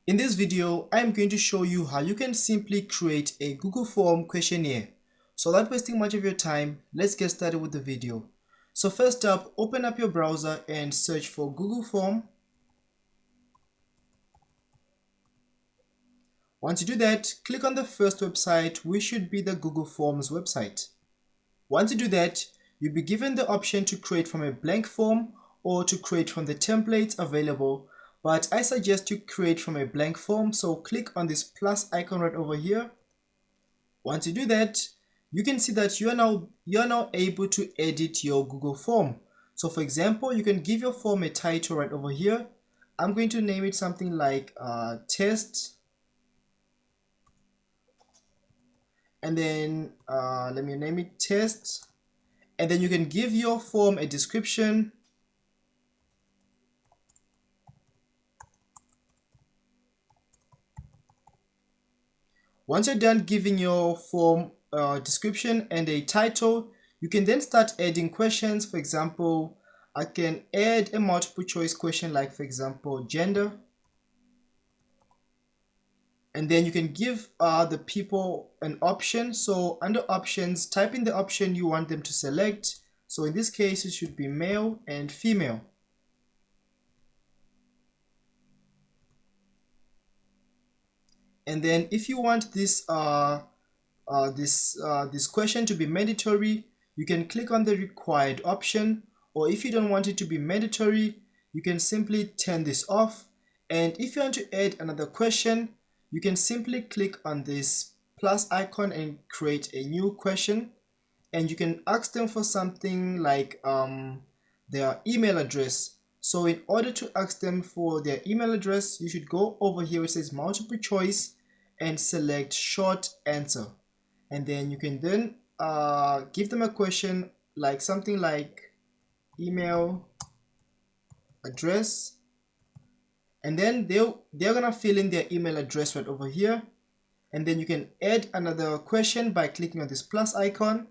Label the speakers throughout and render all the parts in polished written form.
Speaker 1: In this video, I am going to show you how you can simply create a Google form questionnaire. So without wasting much of your time, let's get started with the video. So first up, open up your browser and search for Google Form. Once you do that, click on the first website, which should be the Google Forms website. Once you do that, you'll be given the option to create from a blank form or to create from the templates available, but I suggest you create from a blank form, so click on this plus icon right over here. Once you do that, you can see that you are now able to edit your Google form. So for example, you can give your form a title right over here. I'm going to name it something like test, and then let me name it test, and then you can give your form a description. Once you're done giving your form description and a title, you can then start adding questions. For example, I can add a multiple choice question like, for example, gender. And then you can give the people an option. So under options, type in the option you want them to select. So in this case, it should be male and female. And then if you want this this question to be mandatory, you can click on the required option, or if you don't want it to be mandatory, you can simply turn this off. And if you want to add another question, you can simply click on this plus icon and create a new question, and you can ask them for something like their email address. So in order to ask them for their email address, you should go over here where it says multiple choice and select short answer. And then you can then give them a question like something like email address, and then they're gonna fill in their email address right over here. And then you can add another question by clicking on this plus icon.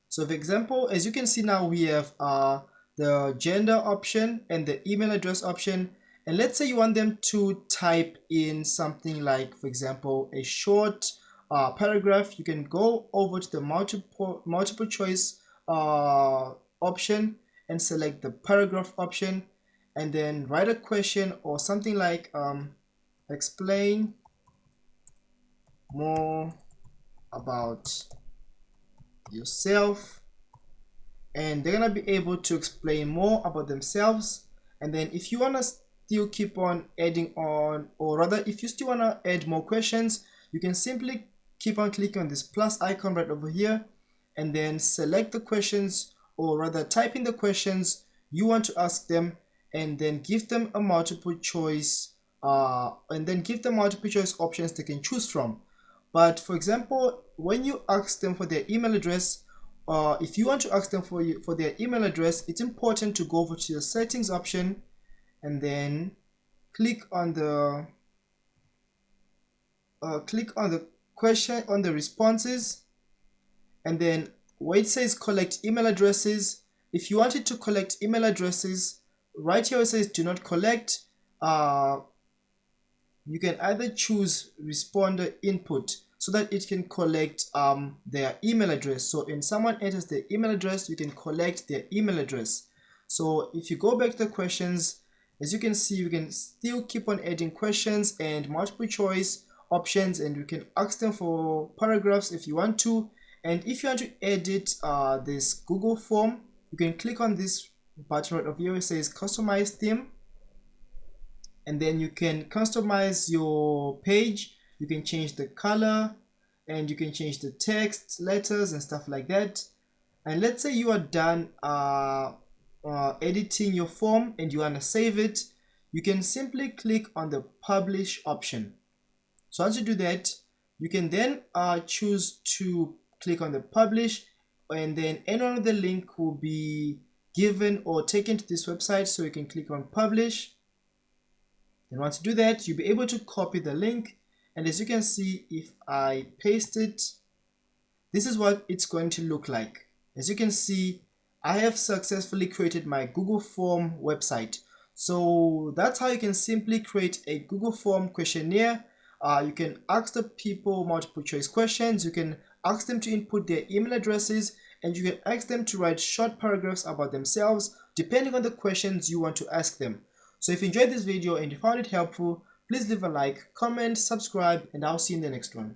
Speaker 1: So for example, as you can see now, we have the gender option and the email address option. And let's say you want them to type in something like, for example, a short paragraph. You can go over to the multiple choice option and select the paragraph option, and then write a question or something like explain more about yourself. And they're gonna be able to explain more about themselves. And then if you wanna still keep on adding on, or rather if you still wanna add more questions, you can simply keep on clicking on this plus icon right over here, and then select the questions, or rather type in the questions you want to ask them, and then give them a multiple choice options they can choose from. But for example, when you ask them for their email address, if you want to ask them for their email address, it's important to go over to your settings option and then click on the question on the responses, and then where it says collect email addresses, if you wanted to collect email addresses, right here it says do not collect. You can either choose responder input so that it can collect their email address. So when someone enters their email address, you can collect their email address. So if you go back to the questions, as you can see, you can still keep on adding questions and multiple choice options, and you can ask them for paragraphs if you want to. And if you want to edit this Google form, you can click on this button right over here. It says customize theme, and then you can customize your page. You can change the color, and you can change the text, letters, and stuff like that. And let's say you are done editing your form and you want to save it, you can simply click on the publish option. So once you do that, you can then choose to click on the publish, and then any of the link will be given or taken to this website, so you can click on publish. And once you do that, you'll be able to copy the link, and as you can see, if I paste it, this is what it's going to look like. As you can see, I have successfully created my Google form website. So that's how you can simply create a Google form questionnaire. You can ask the people multiple choice questions. You can ask them to input their email addresses, and you can ask them to write short paragraphs about themselves depending on the questions you want to ask them. So if you enjoyed this video and you found it helpful, please leave a like, comment, subscribe, and I'll see you in the next one.